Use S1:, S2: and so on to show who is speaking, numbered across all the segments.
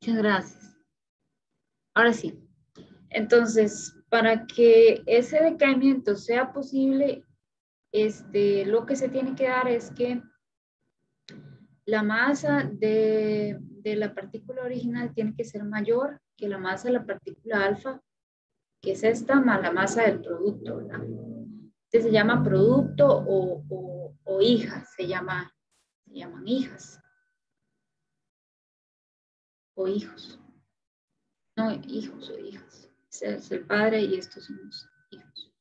S1: Muchas gracias. Ahora sí. Entonces, para que ese decaimiento sea posible, lo que se tiene que dar es que la masa de la partícula original tiene que ser mayor que la masa de la partícula alfa, que es esta, más la masa del producto, ¿verdad? Este se llama producto o hijas, se llaman hijas o hijos. No, hijos o hijas. Ese es el padre y estos son los hijos.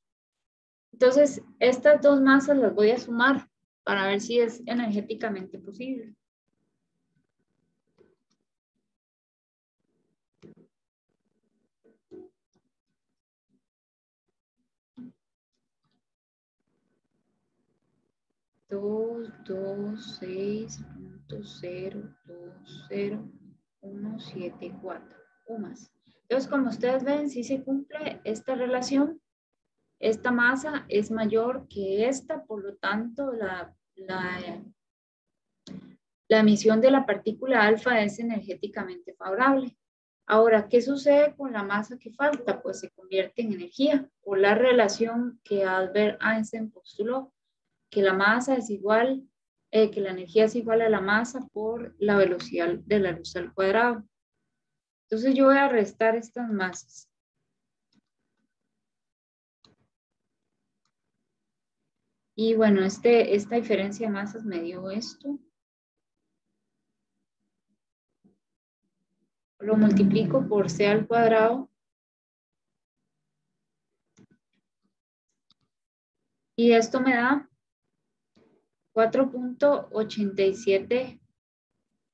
S1: Entonces, estas dos masas las voy a sumar para ver si es energéticamente posible. Dos, dos, 6.020.174. O más. Entonces, como ustedes ven, si se cumple esta relación, esta masa es mayor que esta, por lo tanto, la emisión de la partícula alfa es energéticamente favorable. Ahora, ¿qué sucede con la masa que falta? Pues se convierte en energía, por la relación que Albert Einstein postuló, que la masa es igual, que la energía es igual a la masa por la velocidad de la luz al cuadrado. Entonces yo voy a restar estas masas. Y bueno, esta diferencia de masas me dio esto. Lo multiplico por c al cuadrado. Y esto me da 4.87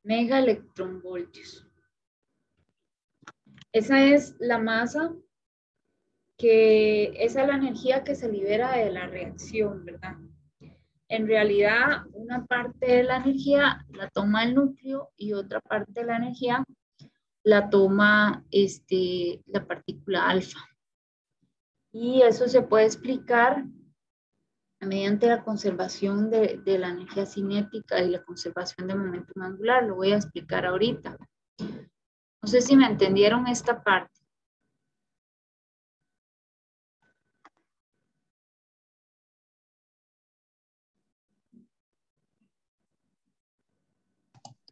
S1: megaelectronvoltios. Esa es la masa esa es la energía que se libera de la reacción, ¿verdad? En realidad, una parte de la energía la toma el núcleo y otra parte de la energía la toma la partícula alfa. Y eso se puede explicar mediante la conservación de la energía cinética y la conservación de momento angular. Lo voy a explicar ahorita. No sé si me entendieron esta parte.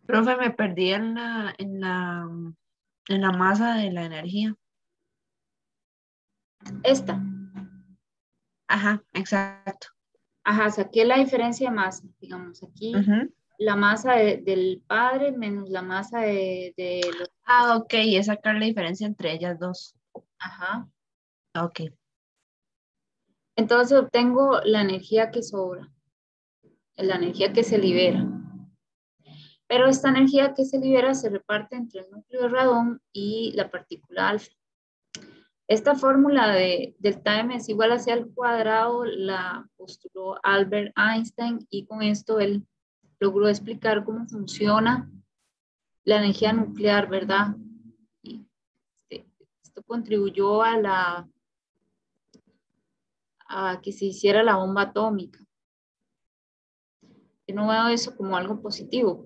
S2: Profe, me perdí en la masa de la energía.
S1: Esta.
S2: Ajá, exacto.
S1: Ajá, saqué la diferencia de masa. Digamos, aquí la masa del padre menos la masa de los...
S2: Ah, ok, es sacar la diferencia entre ellas dos.
S1: Ajá.
S2: Ok.
S1: Entonces obtengo la energía que sobra, la energía que se libera. Pero esta energía que se libera se reparte entre el núcleo de radón y la partícula alfa. Esta fórmula del time es igual a c al cuadrado la postuló Albert Einstein y con esto él logró explicar cómo funciona la energía nuclear, ¿verdad? Y esto contribuyó a que se hiciera la bomba atómica. Yo no veo eso como algo positivo,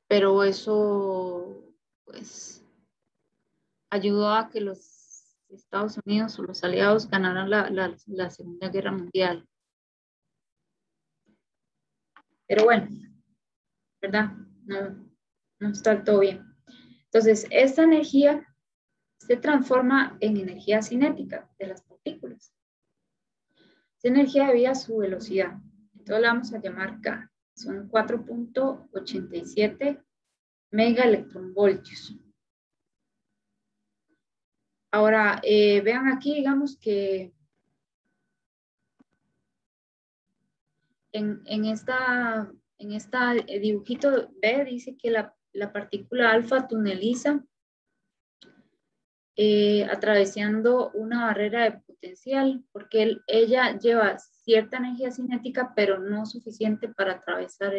S1: pero eso, pues, ayudó a que los Estados Unidos o los aliados ganaran la Segunda Guerra Mundial. Pero bueno, ¿verdad? No está todo bien. Entonces, esta energía se transforma en energía cinética de las partículas. Esa energía debido a su velocidad. Entonces la vamos a llamar K. Son 4.87 megaelectronvoltios. Ahora, vean aquí, digamos que en esta dibujito B dice que la partícula alfa tuneliza atravesando una barrera de potencial, porque ella lleva cierta energía cinética, pero no suficiente para atravesar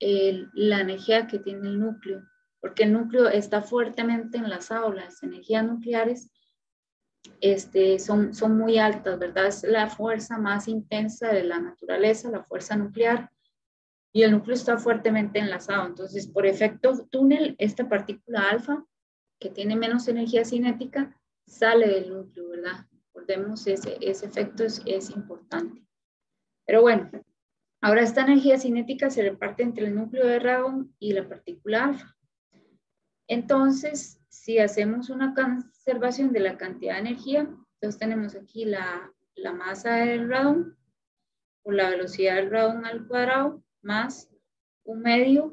S1: la energía que tiene el núcleo, porque el núcleo está fuertemente enlazado, las energías nucleares son muy altas, ¿verdad? Es la fuerza más intensa de la naturaleza, la fuerza nuclear, y el núcleo está fuertemente enlazado. Entonces, por efecto túnel, esta partícula alfa, que tiene menos energía cinética, sale del núcleo, ¿verdad? Recordemos, ese efecto es importante. Pero bueno, ahora esta energía cinética se reparte entre el núcleo de radón y la partícula alfa. Entonces, si hacemos una conservación de la cantidad de energía, entonces tenemos aquí la masa del radón por la velocidad del radón al cuadrado más 1/2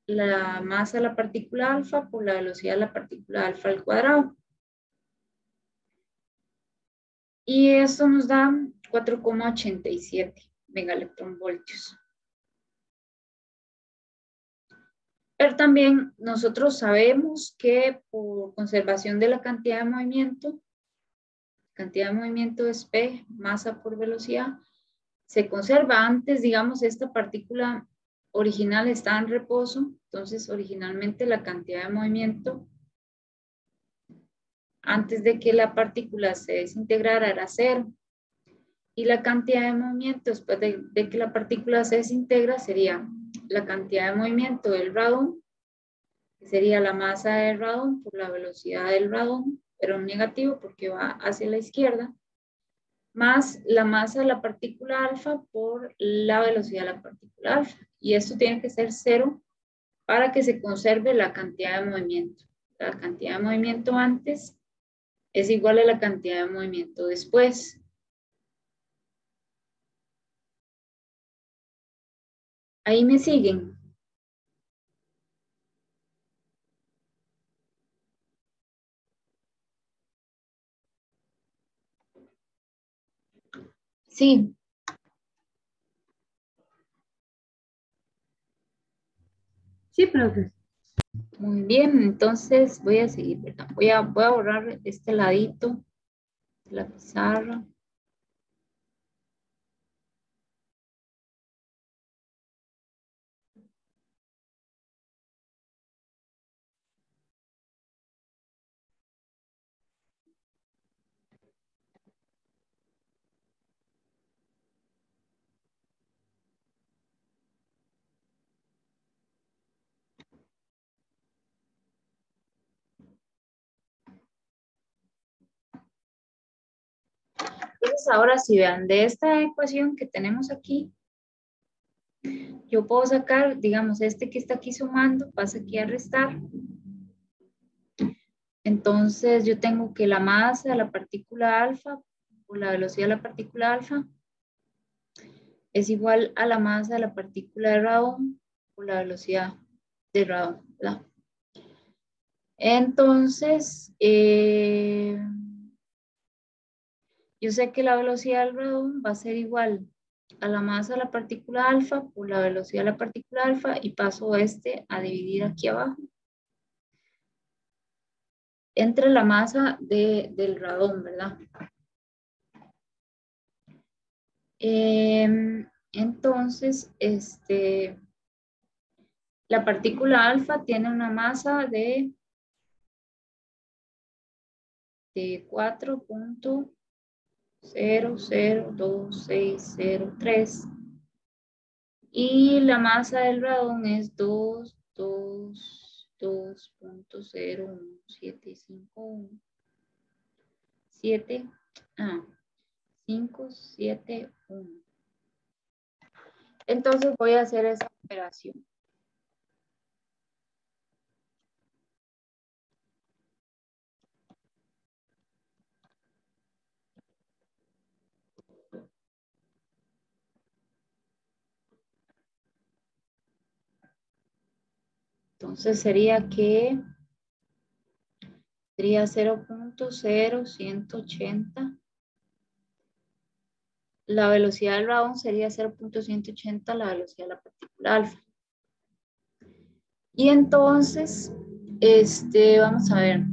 S1: la masa de la partícula alfa por la velocidad de la partícula alfa al cuadrado. Y esto nos da 4,87 megaelectronvoltios. Pero también nosotros sabemos que por conservación de la cantidad de movimiento es P, masa por velocidad, se conserva antes, digamos, esta partícula original está en reposo, entonces originalmente la cantidad de movimiento antes de que la partícula se desintegrara era 0. Y la cantidad de movimiento después de que la partícula se desintegra sería la cantidad de movimiento del radón, que sería la masa del radón por la velocidad del radón, pero negativo porque va hacia la izquierda, más la masa de la partícula alfa por la velocidad de la partícula alfa. Y esto tiene que ser 0 para que se conserve la cantidad de movimiento. La cantidad de movimiento antes es igual a la cantidad de movimiento después. Ahí me siguen. Sí.
S3: Sí, profe.
S1: Muy bien, entonces voy a seguir, ¿verdad? Voy a borrar este ladito de la pizarra. Entonces ahora si vean, de esta ecuación que tenemos aquí, yo puedo sacar, digamos, este que está aquí sumando, pasa aquí a restar. Entonces yo tengo que la masa de la partícula alfa por la velocidad de la partícula alfa es igual a la masa de la partícula de radón por la velocidad de radón, ¿verdad? Entonces, yo sé que la velocidad del radón va a ser igual a la masa de la partícula alfa por la velocidad de la partícula alfa y paso a dividir aquí abajo entre la masa del radón, ¿verdad? Entonces, la partícula alfa tiene una masa de 4,0026003 y la masa del radón es 222.01751. 571. Entonces voy a hacer esa operación. Entonces sería 0.0180. La velocidad del radón sería 0.180 la velocidad de la partícula alfa. Y entonces, vamos a ver.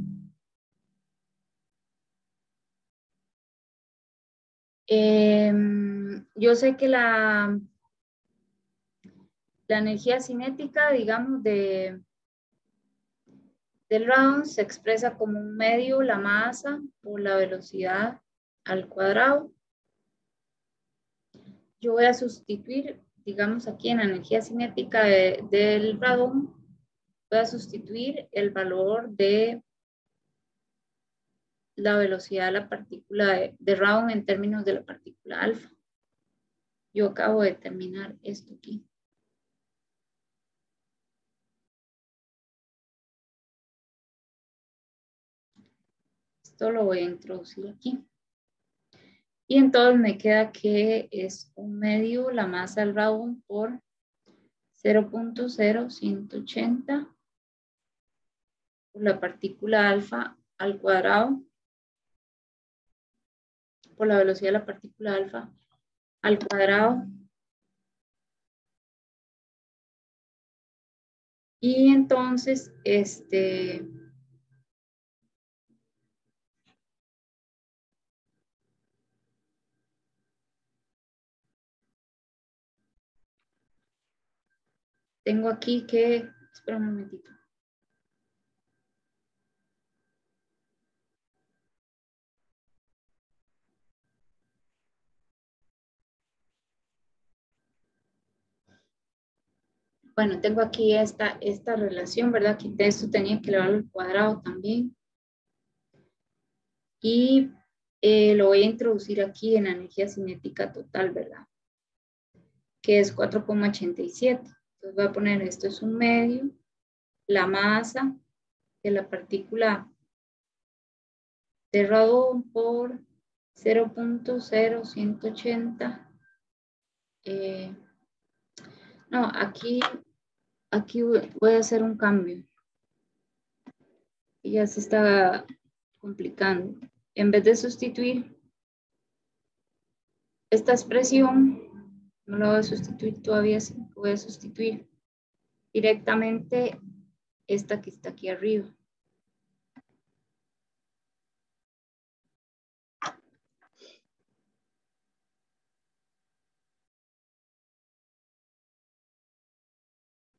S1: Yo sé que la energía cinética, digamos, del radón se expresa como 1/2 la masa por la velocidad al cuadrado. Yo voy a sustituir digamos aquí en la energía cinética del radón, voy a sustituir el valor de la velocidad de la partícula de radón en términos de la partícula alfa. Yo acabo de terminar esto aquí. Esto lo voy a introducir aquí. Y entonces me queda que es 1/2 la masa del radón por 0.0180 por la partícula alfa al cuadrado, por la velocidad de la partícula alfa al cuadrado. Y entonces, tengo aquí que, espera un momentito. Bueno, tengo aquí esta relación, ¿verdad? Que de esto tenía que elevarlo al cuadrado también. Y lo voy a introducir aquí en la energía cinética total, ¿verdad? Que es 4,87. Entonces voy a poner esto es 1/2, la masa de la partícula de radón por 0.0180. No, aquí voy a hacer un cambio. Y ya se está complicando. En vez de sustituir esta expresión, no la voy a sustituir todavía, voy a sustituir directamente esta que está aquí arriba.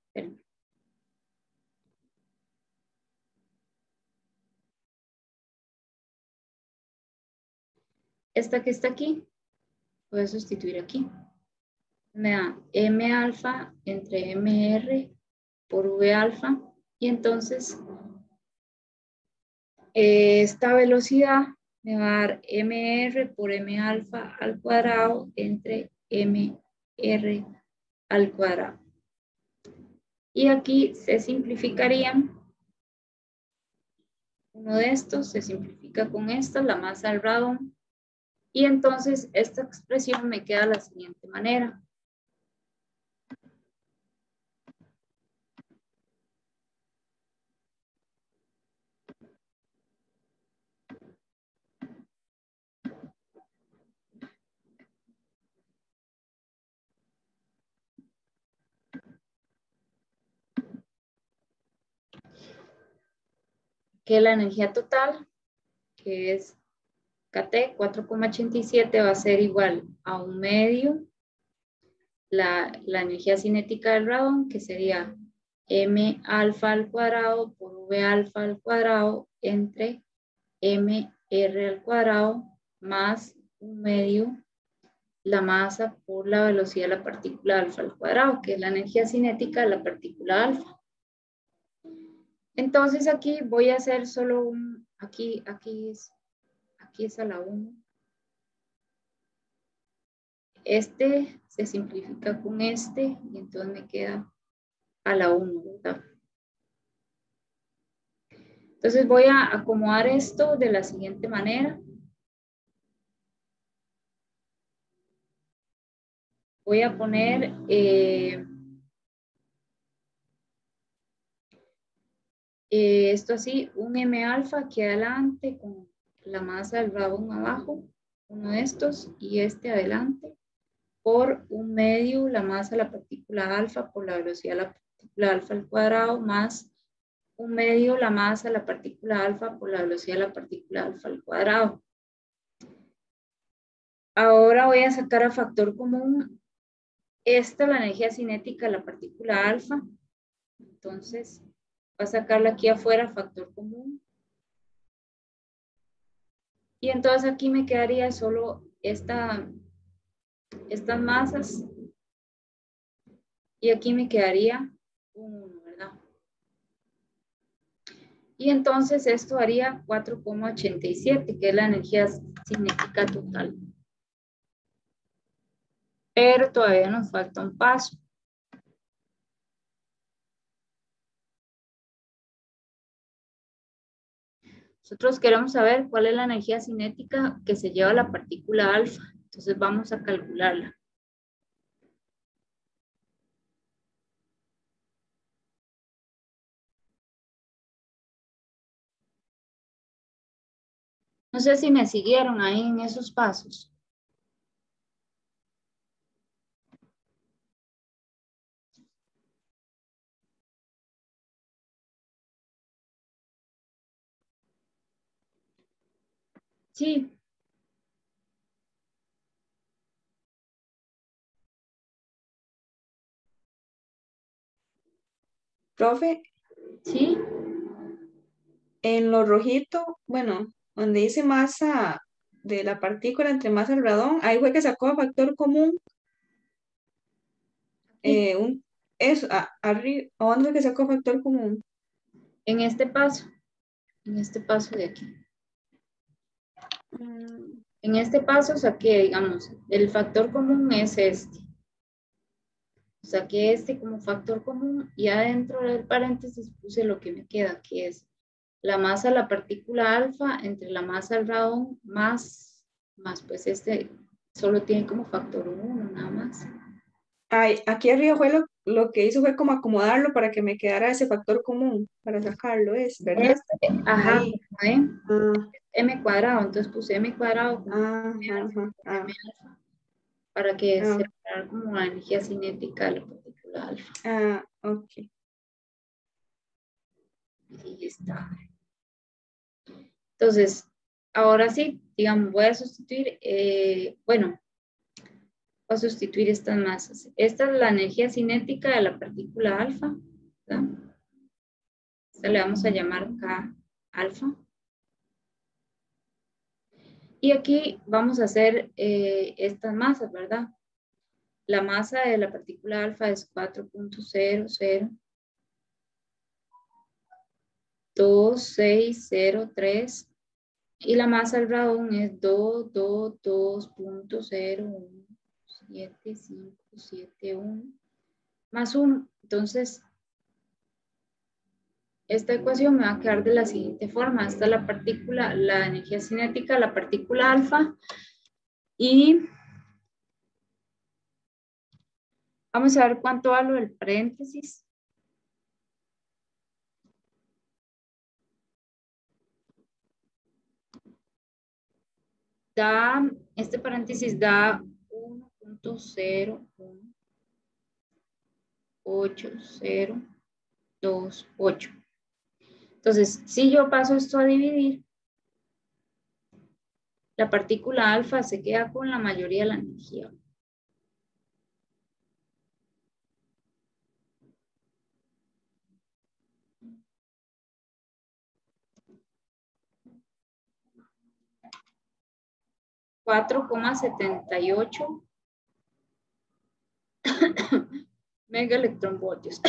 S1: Esperen. Esta que está aquí, voy a sustituir aquí. Me da M alfa entre MR por V alfa. Y entonces, esta velocidad me va a dar MR por M alfa al cuadrado entre MR al cuadrado. Y aquí se simplificarían. Uno de estos se simplifica con esta, la masa del radón. Y entonces esta expresión me queda de la siguiente manera. Que la energía total, que es KT 4,87, va a ser igual a 1/2 la energía cinética del radón, que sería M alfa al cuadrado por V alfa al cuadrado entre MR al cuadrado más 1/2 la masa por la velocidad de la partícula alfa al cuadrado, que es la energía cinética de la partícula alfa. Entonces aquí voy a hacer solo aquí es a la 1. Este se simplifica con este y entonces me queda a la 1, ¿verdad? Entonces voy a acomodar esto de la siguiente manera. Voy a poner esto así, un M alfa aquí adelante con la masa del radón abajo, uno de estos, y este adelante, por 1/2 la masa de la partícula alfa por la velocidad de la partícula alfa al cuadrado, más 1/2 la masa de la partícula alfa por la velocidad de la partícula alfa al cuadrado. Ahora voy a sacar a factor común. Esta es la energía cinética de la partícula alfa. Entonces, voy a sacarla aquí afuera, factor común. Y entonces aquí me quedaría solo estas masas y aquí me quedaría un 1, ¿verdad? Y entonces esto haría 4,87, que es la energía cinética total. Pero todavía nos falta un paso. Nosotros queremos saber cuál es la energía cinética que se lleva la partícula alfa. Entonces vamos a calcularla. No sé si me siguieron ahí en esos pasos. Sí,
S4: Profe,
S1: sí.
S4: en lo rojito, bueno, donde dice masa de la partícula entre masa y el radón, ahí fue que sacó factor común,
S1: Sí.
S4: eso, arriba, ¿a dónde fue que sacó factor común?
S1: En este paso de aquí. En este paso saqué, digamos, el factor común es este. Saqué este como factor común y adentro del paréntesis puse lo que me queda, que es la masa de la partícula alfa entre la masa del radón más pues este solo tiene como factor 1 nada más.
S4: Ay, aquí arriba fue lo que hizo fue como acomodarlo para que me quedara ese factor común, para sacarlo, ¿verdad?
S1: Ajá,
S4: Ahí.
S1: como ven,
S4: Ah,
S1: m cuadrado, entonces puse m cuadrado como
S4: ajá, ajá,
S1: m alfa para que
S4: ah,
S1: separar como la energía cinética de la partícula alfa.
S4: ok.
S1: Ahí está. Entonces, ahora sí, digamos, voy a sustituir, bueno, voy a sustituir estas masas. Esta es la energía cinética de la partícula alfa, ¿verdad? Esta le vamos a llamar K alfa. Y aquí vamos a hacer estas masas, ¿verdad? La masa de la partícula alfa es 4.002603 y la masa del radón es 222.01751 más 1. Entonces, esta ecuación me va a quedar de la siguiente forma. Esta es la partícula, la energía cinética, la partícula alfa. Y vamos a ver cuánto vale el paréntesis. Este paréntesis da 1.08028. Entonces, si yo paso esto a dividir, la partícula alfa se queda con la mayoría de la energía. $4,78 megaelectronvoltios.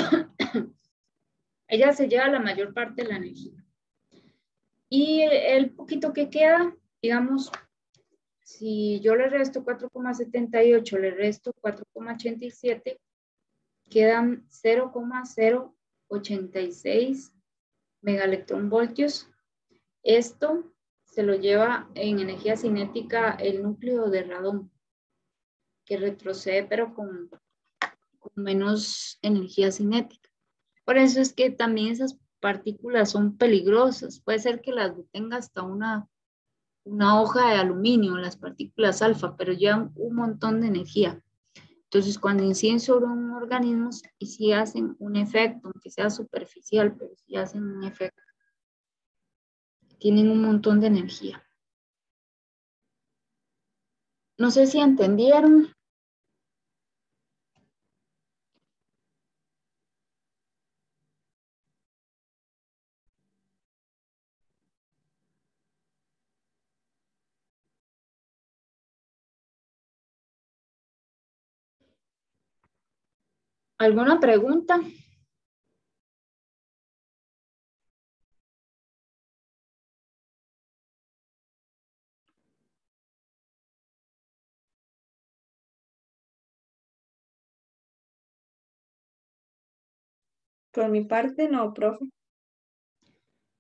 S1: Ella se lleva la mayor parte de la energía. Y el poquito que queda, digamos, si yo le resto 4,78, le resto 4,87, quedan 0,086 megaelectronvoltios. Esto se lo lleva en energía cinética el núcleo de radón, que retrocede pero con menos energía cinética. Por eso es que también esas partículas son peligrosas. Puede ser que las detenga hasta una hoja de aluminio, las partículas alfa, pero llevan un montón de energía. Entonces, cuando inciden sobre un organismo, y sí hacen un efecto, aunque sea superficial, pero sí hacen un efecto. Tienen un montón de energía. No sé si entendieron. ¿Alguna pregunta?
S4: Por mi parte, no, profe.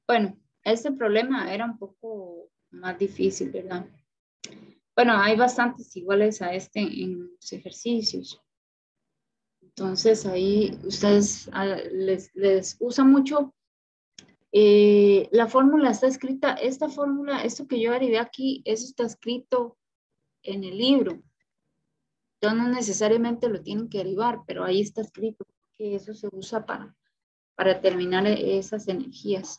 S1: Bueno, este problema era un poco más difícil, ¿verdad? Bueno, hay bastantes iguales a este en los ejercicios. Entonces ahí ustedes les usa mucho. La fórmula está escrita, esta fórmula, esto que yo derivé aquí, eso está escrito en el libro. Entonces no necesariamente lo tienen que derivar, pero ahí está escrito que eso se usa para determinar esas energías.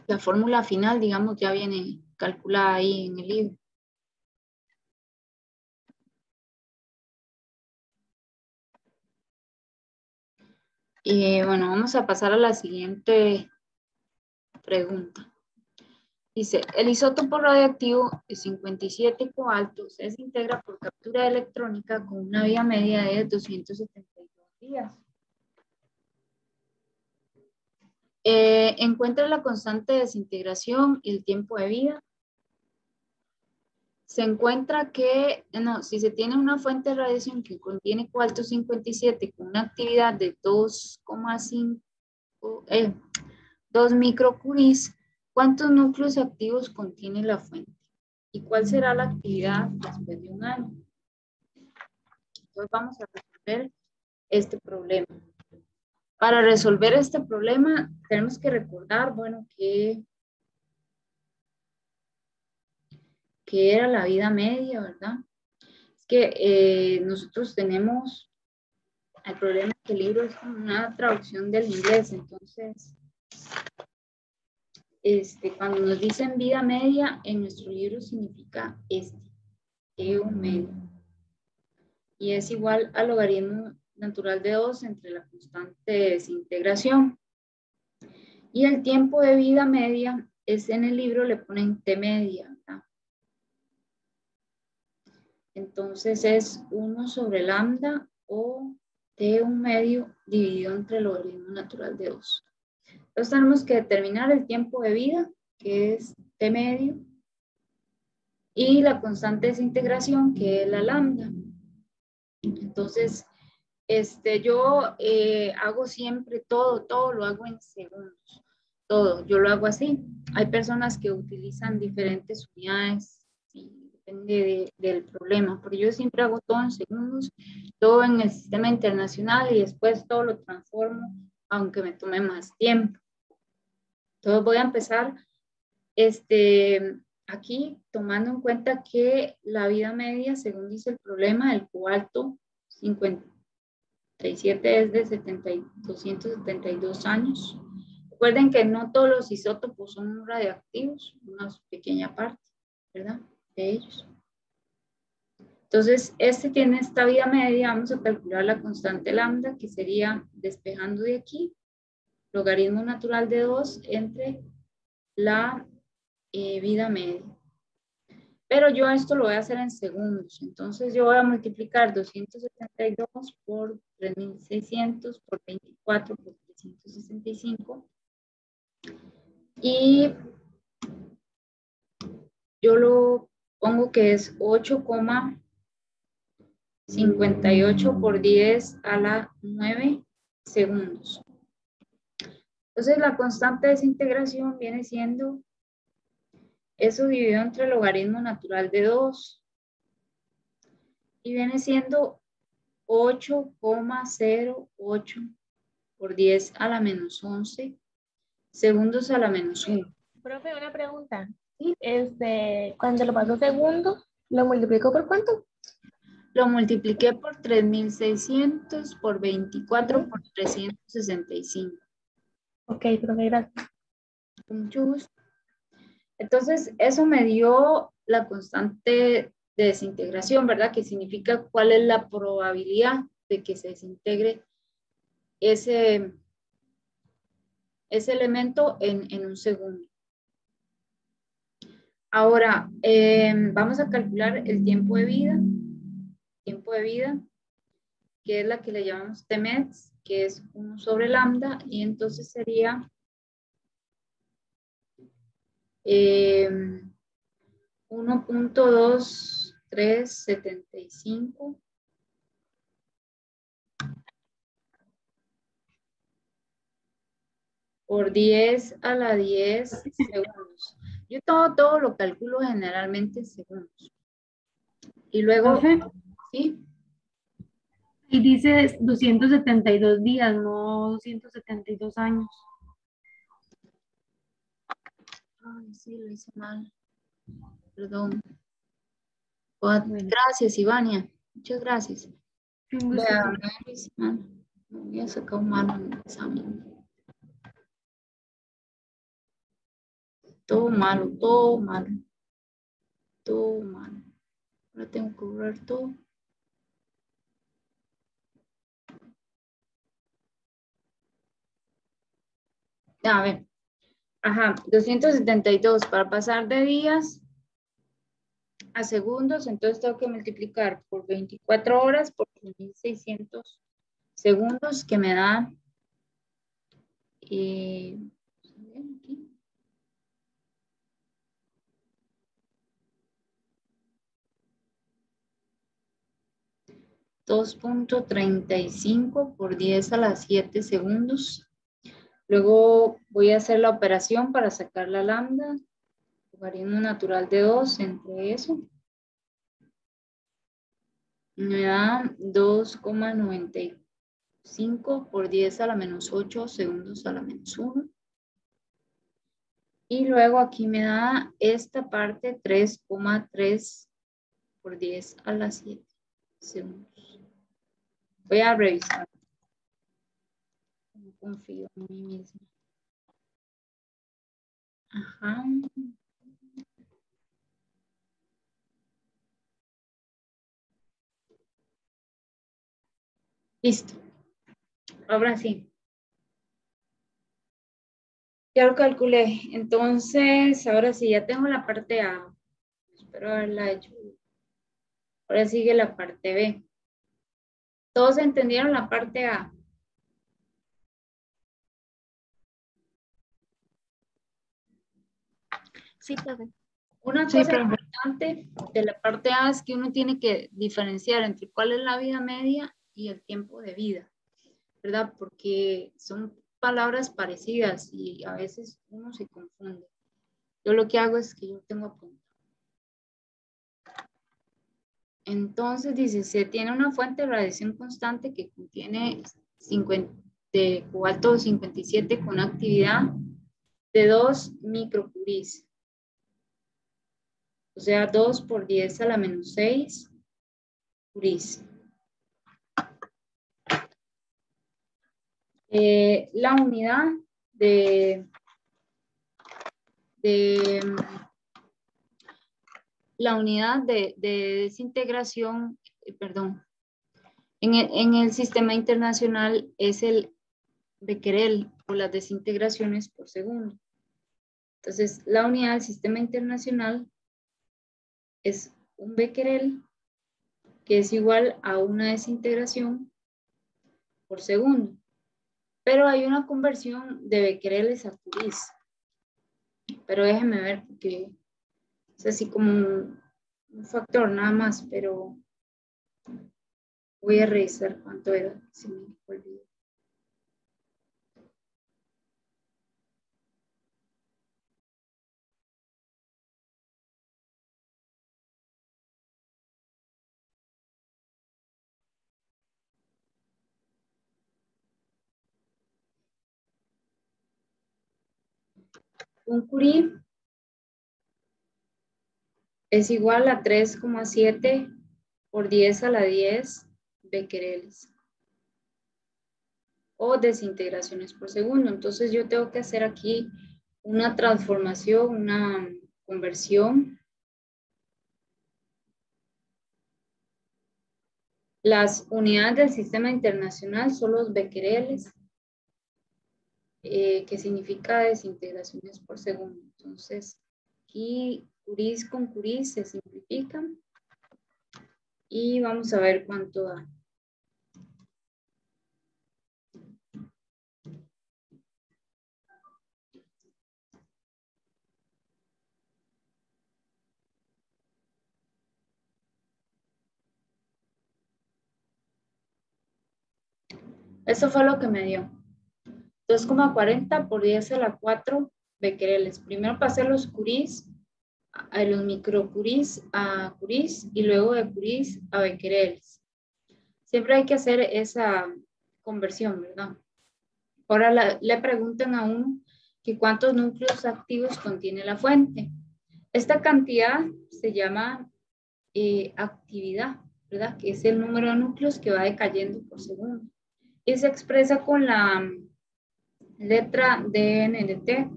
S1: La fórmula final, digamos, ya viene calculada ahí en el libro. Y bueno, vamos a pasar a la siguiente pregunta. Dice, el isótopo radioactivo de 57 cobalto se desintegra por captura electrónica con una vida media de 272 días. Encuentra la constante de desintegración y el tiempo de vida. Se encuentra que, si se tiene una fuente de radiación que contiene cobalto 57 con una actividad de 2,5, 2 microcuries, ¿cuántos núcleos activos contiene la fuente? ¿Y cuál será la actividad después de un año? Entonces vamos a resolver este problema. Para resolver este problema tenemos que recordar, bueno, que era la vida media, ¿verdad? Es que nosotros tenemos, el problema es que el libro es como una traducción del inglés, entonces, cuando nos dicen vida media, en nuestro libro significa EU medio. Y es igual al logaritmo natural de 2 entre la constante de desintegración. Y el tiempo de vida media es en el libro, le ponen T media, ¿verdad? Entonces es 1 sobre lambda o T1 medio dividido entre el logaritmo natural de 2. Entonces tenemos que determinar el tiempo de vida, que es T medio, y la constante de desintegración, que es la lambda. Entonces, yo hago siempre todo lo hago en segundos. Todo, yo lo hago así. Hay personas que utilizan diferentes unidades y depende del problema, pero yo siempre hago todo en segundos, todo en el sistema internacional y después todo lo transformo, aunque me tome más tiempo. Entonces voy a empezar aquí tomando en cuenta que la vida media, según dice el problema, del cobalto 57 es de 272 años. Recuerden que no todos los isótopos son radioactivos, una pequeña parte, ¿verdad? De ellos. Entonces, tiene esta vida media, vamos a calcular la constante lambda, que sería, despejando de aquí, logaritmo natural de 2 entre la vida media. Pero yo esto lo voy a hacer en segundos. Entonces yo voy a multiplicar 272 por 3600 por 24 por 365. Y yo lo pongo que es 8,58 por 10 a la 9 segundos. Entonces la constante de desintegración viene siendo eso dividido entre el logaritmo natural de 2. Y viene siendo 8,08 por 10 a la menos 11 segundos a la menos 1.
S5: Profe, una pregunta.
S1: ¿Sí?
S5: Cuando lo paso segundo, ¿lo multiplico por cuánto?
S1: Lo multipliqué por 3600 por 24 por 365.
S5: Ok, profe, gracias.
S1: Con mucho gusto. Entonces, eso me dio la constante de desintegración, ¿verdad? Que significa cuál es la probabilidad de que se desintegre ese elemento en un segundo. Ahora, vamos a calcular el tiempo de vida. Tiempo de vida que es la que le llamamos Tmets, que es 1 sobre lambda, y entonces sería 1.2375 por 10 a la 10 segundos. Yo todo lo calculo generalmente en segundos. Y luego,
S3: Profe,
S1: ¿sí?
S3: y dice 272 días, no 272 años.
S1: Ay, sí, lo hice mal. Perdón.
S3: Bueno.
S1: Gracias, Ivania. Muchas gracias.
S3: Un gusto,
S1: Vea,
S3: profe.
S1: me lo hice mal. Me voy a sacar un malo en el examen. Todo malo, todo malo. Todo malo. Ahora tengo que borrar todo. A ver. Ajá, 272 para pasar de días a segundos, entonces tengo que multiplicar por 24 horas por 1600 segundos que me da aquí, 2.35 por 10 a la 7 segundos. Luego voy a hacer la operación para sacar la lambda, logaritmo natural de 2 entre eso. Me da 2,95 por 10 a la menos 8 segundos a la menos 1. Y luego aquí me da esta parte 3,3 por 10 a la 7 segundos. Voy a revisar. No confío en mí misma. Ajá. Listo. Ahora sí. Ya lo calculé. Entonces, ahora sí, ya tengo la parte A. Espero haberla hecho. Ahora sigue la parte B. ¿Todos entendieron la parte A?
S5: Sí, profe.
S1: Una
S2: Sí,
S1: cosa
S2: profe.
S1: importante de la parte A es que uno tiene que diferenciar entre cuál es la vida media y el tiempo de vida, ¿verdad? Porque son palabras parecidas y a veces uno se confunde. Yo lo que hago es que yo tengo apuntado. Entonces dice, se tiene una fuente de radiación constante que contiene 50, de cobalto 57 con actividad de 2 microcuries. O sea, 2 por 10 a la menos 6 curies. La unidad de desintegración, perdón, en el sistema internacional es el becquerel o las desintegraciones por segundo. Entonces, la unidad del sistema internacional es un becquerel que es igual a una desintegración por segundo. Pero hay una conversión de becquereles a curies. Pero déjenme ver porque es así como un factor nada más, pero voy a revisar cuánto era, si me olvidó. Un curie es igual a 3,7 por 10 a la 10 becquereles o desintegraciones por segundo. Entonces yo tengo que hacer aquí una transformación, una conversión. Las unidades del sistema internacional son los becquereles, que significa desintegraciones por segundo. Entonces, aquí curies con curies se simplifican y vamos a ver cuánto da. Eso fue lo que me dio. 2,40 por 10 a la 4 becquereles. Primero pasé los curís, a los microcurís a curís y luego de curís a becquereles. Siempre hay que hacer esa conversión, ¿verdad? Ahora le preguntan a uno que cuántos núcleos activos contiene la fuente. Esta cantidad se llama actividad, ¿verdad? Que es el número de núcleos que va decayendo por segundo. Y se expresa con la letra dN de T.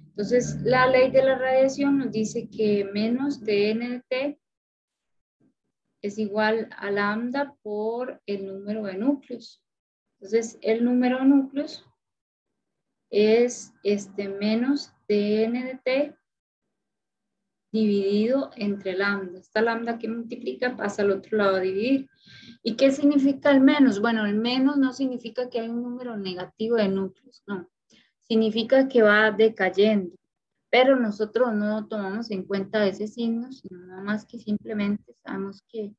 S1: Entonces, la ley de la radiación nos dice que menos dN de T es igual a lambda por el número de núcleos. Entonces, el número de núcleos es menos dN de T dividido entre lambda. Esta lambda que multiplica pasa al otro lado a dividir. ¿Y qué significa el menos? Bueno, el menos no significa que hay un número negativo de núcleos, no. Significa que va decayendo. Pero nosotros no tomamos en cuenta ese signo, sino nada más que simplemente sabemos que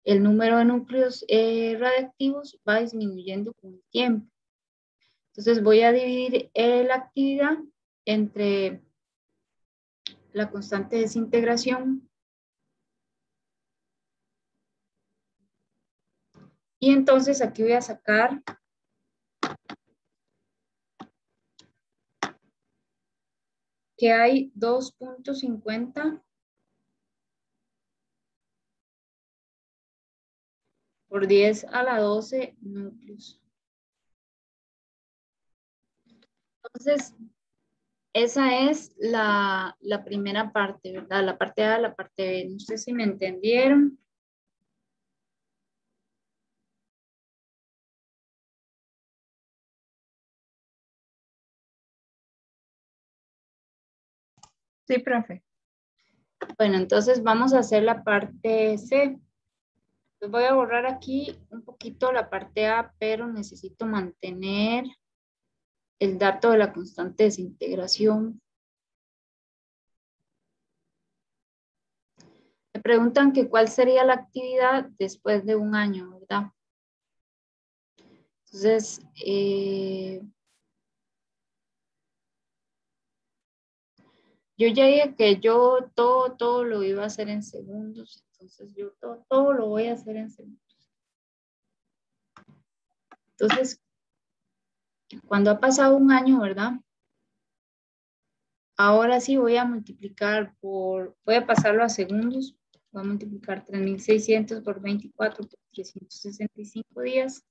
S1: el número de núcleos radiactivos va disminuyendo con el tiempo. Entonces voy a dividir la actividad entre la constante de desintegración y entonces aquí voy a sacar que hay 2.50 por 10 a la 12 núcleos. Entonces, esa es la primera parte, ¿verdad? La parte A, la parte B. No sé si me entendieron.
S2: Sí, profe.
S1: Bueno, entonces vamos a hacer la parte C. Les voy a borrar aquí un poquito la parte A, pero necesito mantener el dato de la constante de desintegración. Me preguntan que cuál sería la actividad después de un año, ¿verdad? Entonces, yo ya dije que yo todo lo iba a hacer en segundos, entonces yo todo lo voy a hacer en segundos. Entonces, cuando ha pasado un año, ¿verdad? Ahora sí voy a multiplicar voy a pasarlo a segundos, voy a multiplicar 3.600 por 24 por 365 días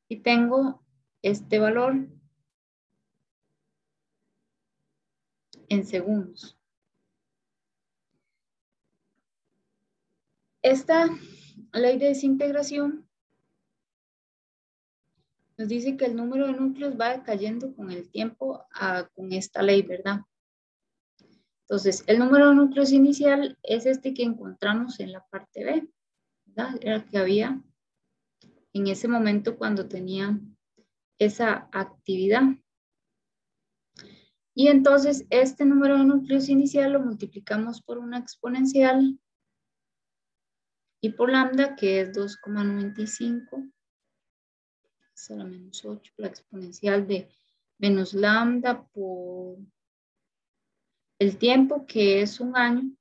S1: y tengo este valor en segundos. Esta ley de desintegración nos dice que el número de núcleos va decayendo con el tiempo con esta ley, ¿verdad? Entonces, el número de núcleos inicial es este que encontramos en la parte B, ¿verdad? Era el que había en ese momento cuando tenía esa actividad. Y entonces, este número de núcleos inicial lo multiplicamos por una exponencial y por lambda, que es 2,95. Es a la menos 8, la exponencial de menos lambda por el tiempo, que es un año.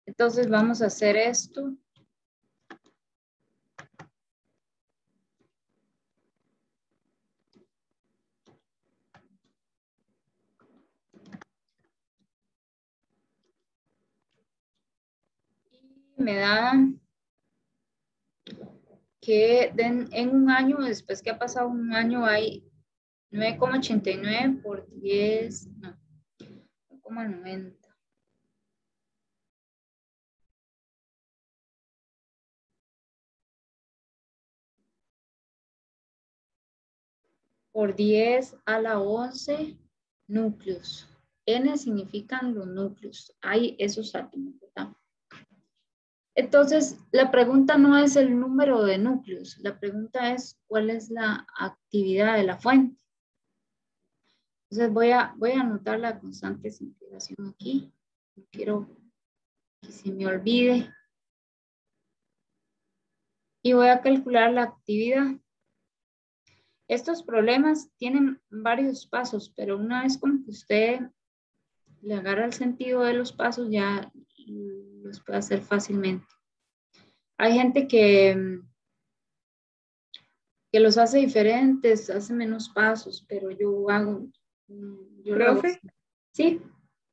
S1: Entonces vamos a hacer esto. Y me da que en un año, después que ha pasado un año, hay 9,89 por 10, no, 9,90. Por 10 a la 11 núcleos. N significan los núcleos. Hay esos átomos, ¿verdad? Entonces, la pregunta no es el número de núcleos. La pregunta es cuál es la actividad de la fuente. Entonces, voy a anotar la constante de desintegración aquí. No quiero que se me olvide. Y voy a calcular la actividad. Estos problemas tienen varios pasos, pero una vez como que usted le agarra el sentido de los pasos, ya los puede hacer fácilmente. Hay gente que los hace diferentes, hace menos pasos, pero yo hago, yo lo hago.
S4: Profe,
S1: Sí,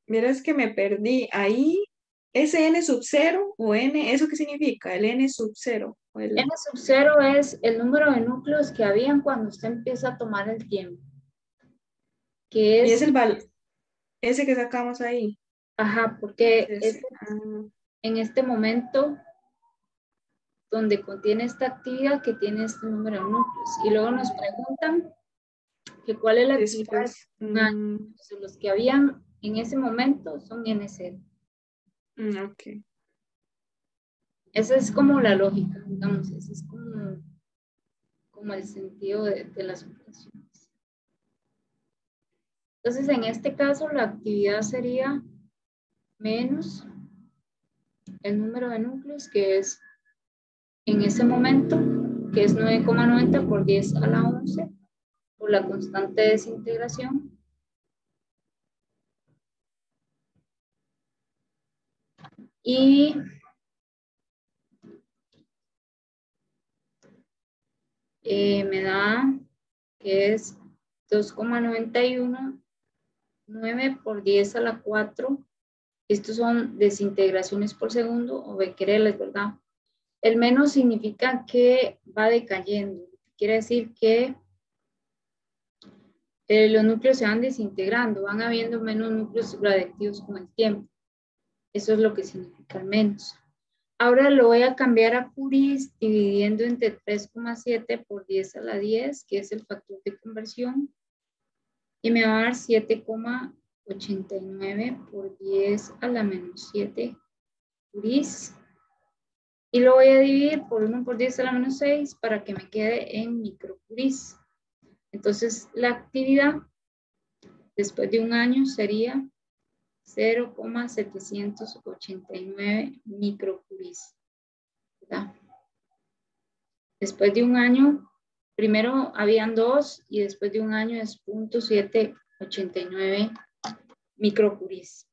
S4: miras que me perdí. Ahí, ¿ese n sub 0 o n, eso qué significa? El n sub 0.
S1: n sub 0 es el número de núcleos que habían cuando usted empieza a tomar el tiempo. Que
S4: Y
S1: es,
S4: es ese que sacamos ahí.
S1: ajá, porque
S4: Ese.
S1: es en este momento donde contiene esta actividad que tiene este número de núcleos. Y luego nos preguntan que cuál es la actividad
S4: Después.
S1: de un año. Entonces, los que habían en ese momento son N0.
S4: Ok.
S1: Esa es como la lógica, digamos, ese es como el sentido de las operaciones. Entonces, en este caso, la actividad sería menos el número de núcleos, que es en ese momento, que es 9,90 por 10 a la 11, por la constante de desintegración. Y me da que es 2,91, 9 por 10 a la 4. Estos son desintegraciones por segundo o becquereles, ¿verdad? El menos significa que va decayendo. Quiere decir que los núcleos se van desintegrando, van habiendo menos núcleos radiactivos con el tiempo. Eso es lo que significa el menos. Ahora lo voy a cambiar a Curies dividiendo entre 3,7 por 10 a la 10, que es el factor de conversión. Y me va a dar 7,89 por 10 a la menos 7 Curies. Y lo voy a dividir por 1 por 10 a la menos 6 para que me quede en microcuries. Entonces, la actividad después de un año sería 0,789 microcuries. ¿Verdad? Después de un año, primero habían 2 y después de un año es 0,789 microcuries.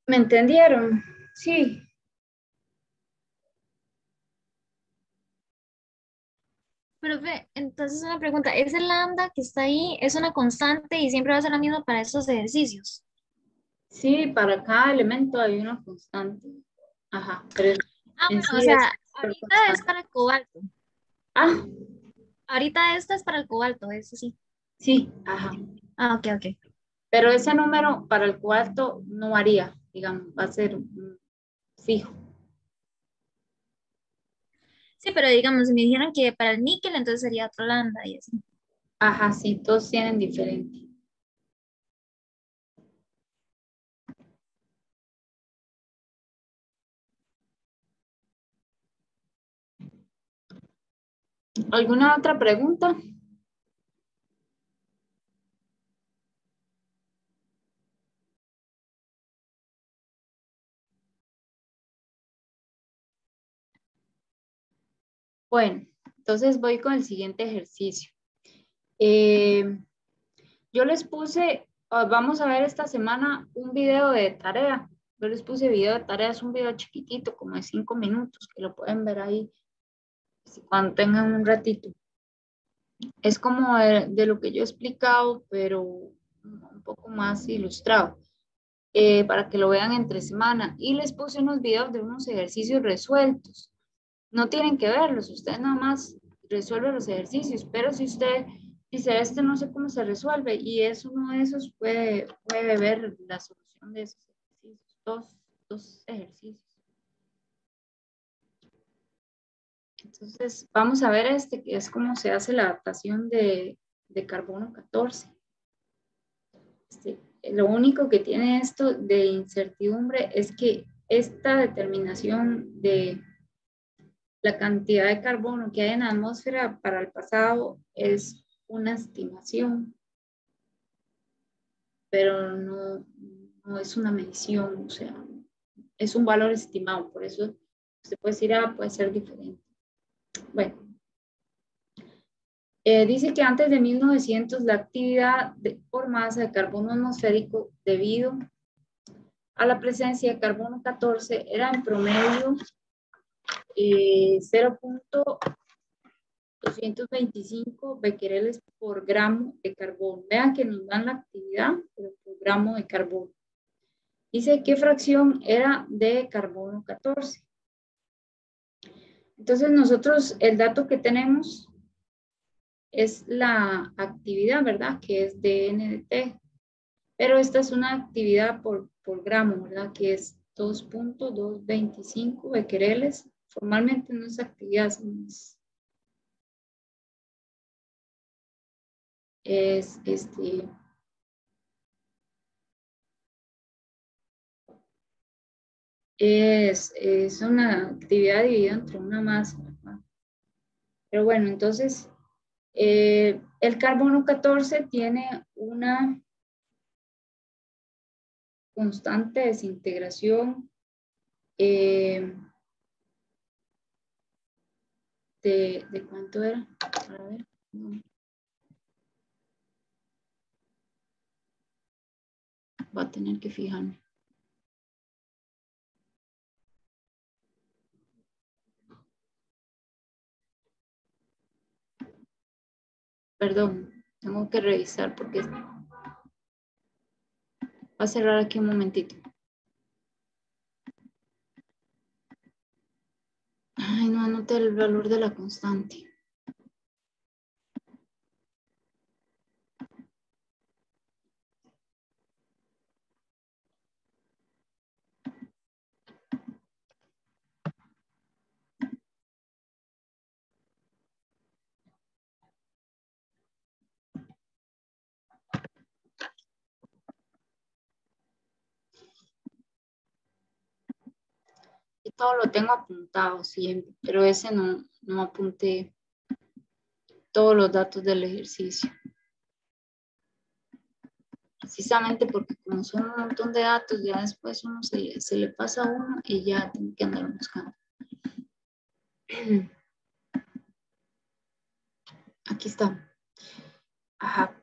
S1: ¿Me entendieron? Sí.
S6: Profe, entonces una pregunta, ¿ese lambda que está ahí es una constante y siempre va a ser la misma para estos ejercicios?
S1: Sí, para cada elemento hay una constante. Ajá, pero en
S6: Bueno, o
S1: sí es
S6: sea,
S1: por
S6: ahorita es
S1: constante.
S6: para el cobalto.
S1: Ah,
S6: Ahorita esta es para el cobalto, eso sí.
S1: sí, ajá.
S6: Ok, ok.
S1: Pero ese número para el cuarto no varía, digamos, va a ser fijo.
S6: Sí, pero digamos, si me dijeron que para el níquel, entonces sería otro lambda y así.
S1: Ajá, sí, todos tienen diferente. ¿Alguna otra pregunta? Bueno, entonces voy con el siguiente ejercicio. Yo les puse, vamos a ver esta semana un video de tarea. Yo les puse video de tarea, es un video chiquitito, como de 5 minutos, que lo pueden ver ahí cuando tengan un ratito. Es como de lo que yo he explicado, pero un poco más ilustrado, para que lo vean entre semana. Y les puse unos videos de unos ejercicios resueltos. No tienen que verlos, usted nada más resuelve los ejercicios, pero si usted dice, este no sé cómo se resuelve, y es uno de esos, puede ver la solución de esos ejercicios, dos ejercicios. Entonces, vamos a ver que es cómo se hace la adaptación de carbono 14. Lo único que tiene esto de incertidumbre es que esta determinación de la cantidad de carbono que hay en la atmósfera para el pasado es una estimación, pero no es una medición, o sea, es un valor estimado, por eso se puede decir, puede ser diferente. Bueno, dice que antes de 1900 la actividad por masa de carbono atmosférico debido a la presencia de carbono 14 era en promedio 0.225 becquereles por gramo de carbono. Vean que nos dan la actividad por gramo de carbono. Dice qué fracción era de carbono 14. Entonces nosotros el dato que tenemos es la actividad, ¿verdad? Que es de NDT. Pero esta es una actividad por gramo, ¿verdad? Que es 2.225 becquereles. Formalmente no es actividad, es una actividad dividida entre una masa, ¿verdad? Pero bueno, entonces el carbono 14 tiene una constante desintegración de cuánto era. A ver, no. Va a tener que fijarme. Perdón, tengo que revisar porque va a cerrar aquí un momentito. Ay, no anoté el valor de la constante. Y todo lo tengo apuntado siempre, pero ese no apunté todos los datos del ejercicio. Precisamente porque como son un montón de datos, ya después uno se le pasa a uno y ya tiene que andar buscando. Aquí está. Ajá.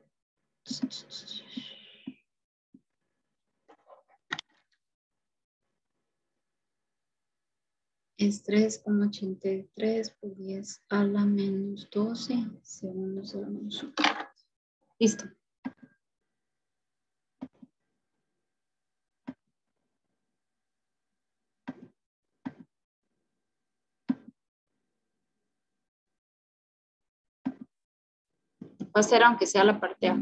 S1: Es 3,83 por 10 a la menos 12 segundos a la menos 1. Listo. Va a ser aunque sea la parte A.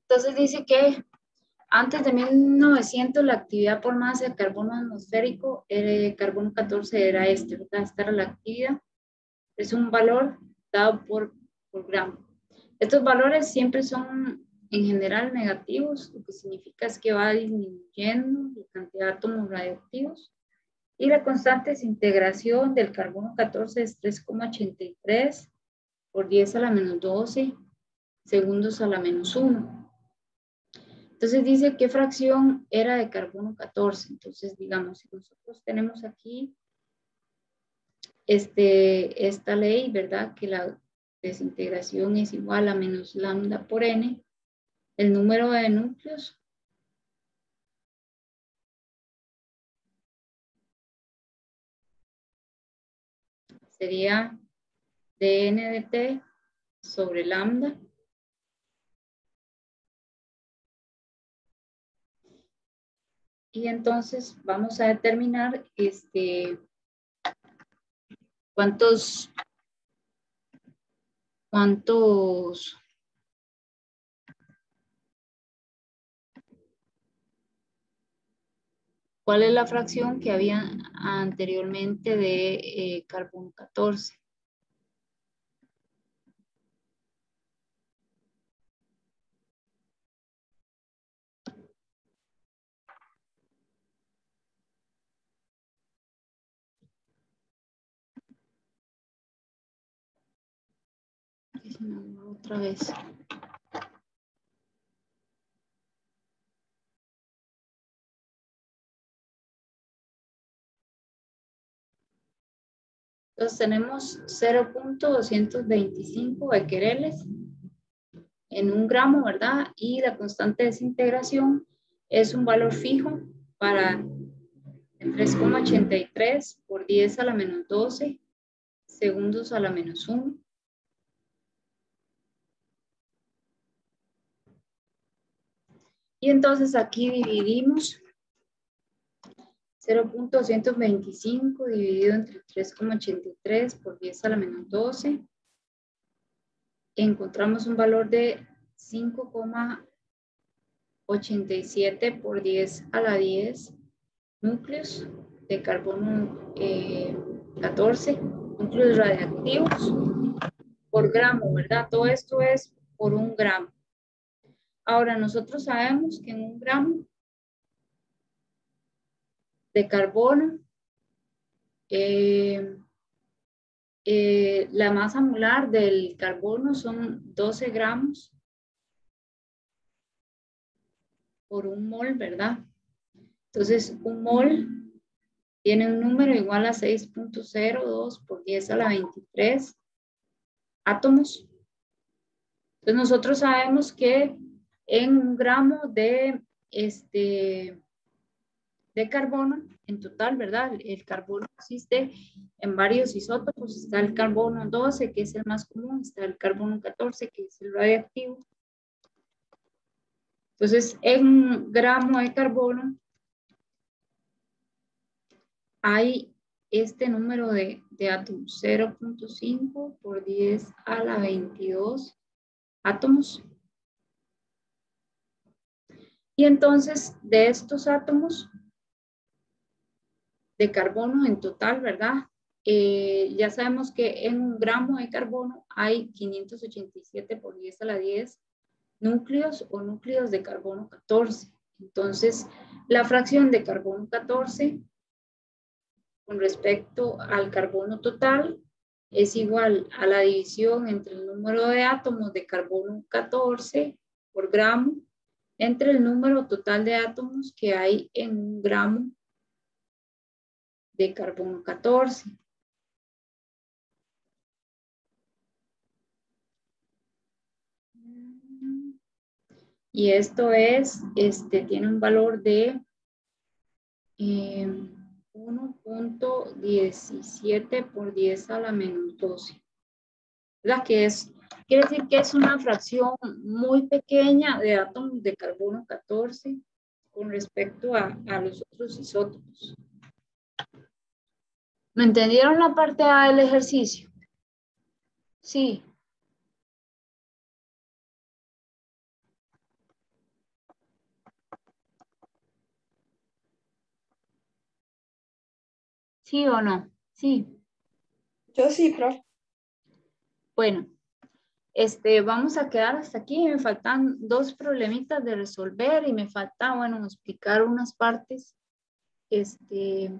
S1: Entonces dice que antes de 1900 la actividad por masa de carbono atmosférico, carbono 14 era ¿verdad? Esta era la actividad. Es un valor dado por gramo. Estos valores siempre son en general negativos, lo que significa es que va disminuyendo la cantidad de átomos radioactivos. Y la constante desintegración del carbono 14 es 3,83 por 10 a la menos 12 segundos a la menos 1. Entonces dice qué fracción era de carbono 14. Entonces, digamos, si nosotros tenemos aquí esta ley, ¿verdad? Que la desintegración es igual a menos lambda por n, el número de núcleos sería dn de t sobre lambda. Y entonces vamos a determinar cuántos ¿Cuál es la fracción que había anteriormente de carbono 14? Otra vez. Entonces tenemos 0.225 becquereles en un gramo, ¿verdad? Y la constante de desintegración es un valor fijo para 3,83 por 10 a la menos 12 segundos a la menos 1. Y entonces aquí dividimos 0.225 dividido entre 3,83 por 10 a la menos 12. Encontramos un valor de 5,87 por 10 a la 10 núcleos de carbono 14, núcleos radiactivos por gramo, ¿verdad? Todo esto es por un gramo. Ahora, nosotros sabemos que en un gramo de carbono, la masa molar del carbono son 12 gramos por un mol, ¿verdad? Entonces, un mol tiene un número igual a 6.02 por 10 a la 23 átomos. Entonces, nosotros sabemos que en un gramo de carbono, en total, ¿verdad? El carbono existe en varios isótopos. Está el carbono 12, que es el más común. Está el carbono 14, que es el radiactivo. Entonces, en un gramo de carbono hay este número de átomos, 0.5 por 10 a la 22 átomos. Y entonces, de estos átomos de carbono en total, ¿verdad? Ya sabemos que en un gramo de carbono hay 587 por 10 a la 10 núcleos o núcleos de carbono 14. Entonces, la fracción de carbono 14 con respecto al carbono total es igual a la división entre el número de átomos de carbono 14 por gramo entre el número total de átomos que hay en un gramo de carbono 14. Y esto es, tiene un valor de 1.17 por 10 a la menos 12. ¿Verdad? Quiere decir que es una fracción muy pequeña de átomos de carbono 14 con respecto a los otros isótopos. ¿Me entendieron la parte A del ejercicio? Sí. ¿Sí o no? Sí.
S4: Yo sí, profe.
S1: Bueno, vamos a quedar hasta aquí. Me faltan 2 problemitas de resolver y me falta, bueno, explicar unas partes de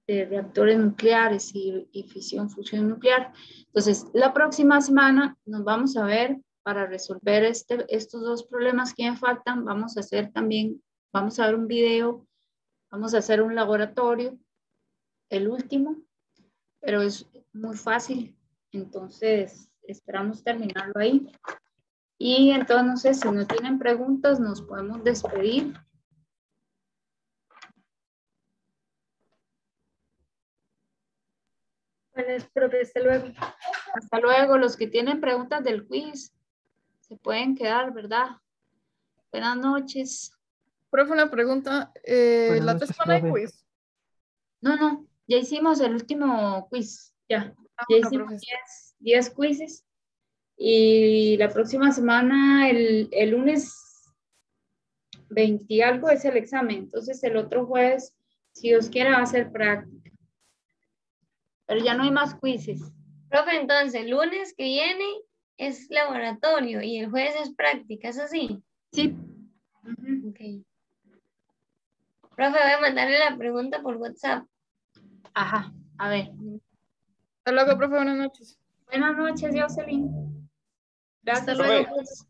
S1: reactores nucleares y fisión, fusión nuclear. Entonces, la próxima semana nos vamos a ver para resolver estos 2 problemas que me faltan. Vamos a hacer también, vamos a ver un video, vamos a hacer un laboratorio, el último, pero es muy fácil. Entonces, esperamos terminarlo ahí. Y entonces, si no tienen preguntas, nos podemos despedir.
S3: Bueno, profe, hasta luego.
S1: Hasta luego. Los que tienen preguntas del quiz se pueden quedar, ¿verdad? Buenas noches.
S7: Profe, una pregunta.
S8: Buenas
S7: La
S8: noches,
S7: otra semana hay
S8: profe.
S7: quiz.
S1: No, ya hicimos el último quiz, ya.
S7: Ah,
S1: Ya
S7: bueno,
S1: hicimos
S7: profe.
S1: 10 quizzes. Y la próxima semana, el lunes 20 y algo es el examen. Entonces el otro jueves, si Dios quiere, va a ser práctica. Pero ya no hay más quizzes.
S6: Profe, entonces, el lunes que viene es laboratorio y el jueves es práctica, ¿es así?
S1: Sí. Ujú.
S6: Ok. Profe, voy a mandarle la pregunta por WhatsApp.
S1: Ajá, a ver.
S7: Hasta luego, profe, buenas noches.
S1: Buenas noches, Jocelyn.
S6: Hasta
S1: Gracias.
S6: luego,
S8: Profe.
S6: pues.